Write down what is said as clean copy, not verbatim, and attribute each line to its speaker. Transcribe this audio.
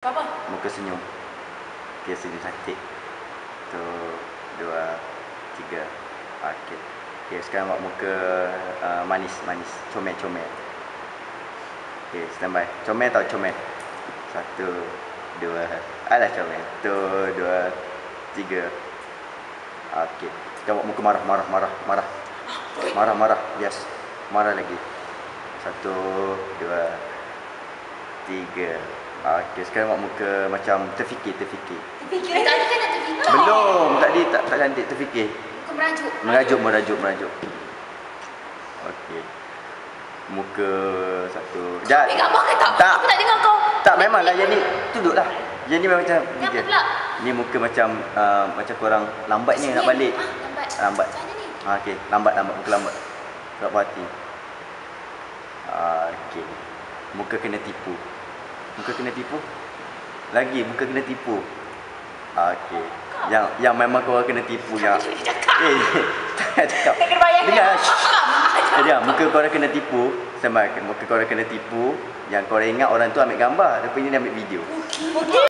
Speaker 1: Apa?
Speaker 2: Muka senyum. Okey, senyum cantik. 1, 2, 3. Okey. Okey, sekarang buat muka manis. Comel. Okey, standby. Comel tau, comel. 1, 2. Alah, comel. 1, 2, 3. Okey. Sekarang buat muka marah. Yes. Marah lagi. 1, 2, 3. Okey, sekarang buat muka macam terfikir.
Speaker 1: Tadi kan nak terfikir.
Speaker 2: Belum, tadi tak cantik terfikir.
Speaker 1: Muka
Speaker 2: Merajuk. Okey. Muka satu. Jat.
Speaker 1: Gambar ke tak?
Speaker 2: Tak.
Speaker 1: Aku tak dengar kau.
Speaker 2: Tak, memanglah yang ni duduklah. Yang ni memang macam
Speaker 1: Ni apa pula?
Speaker 2: Ni muka macam korang lambatnya nak balik. Lambat.
Speaker 1: Macam mana ni?
Speaker 2: Okey, lambat, muka lambat. Tak puas hati. Okey. Muka kena tipu. Lagi muka kena tipu. Okey. Yang memang korang kena tipu yang. Tak cakap.
Speaker 1: Tak kena bayar.
Speaker 2: Dengar. Jadi muka korang kena tipu. Muka korang kena tipu. Yang korang ingat orang tu ambil gambar, tapi ni dia ambil video.
Speaker 1: Okey.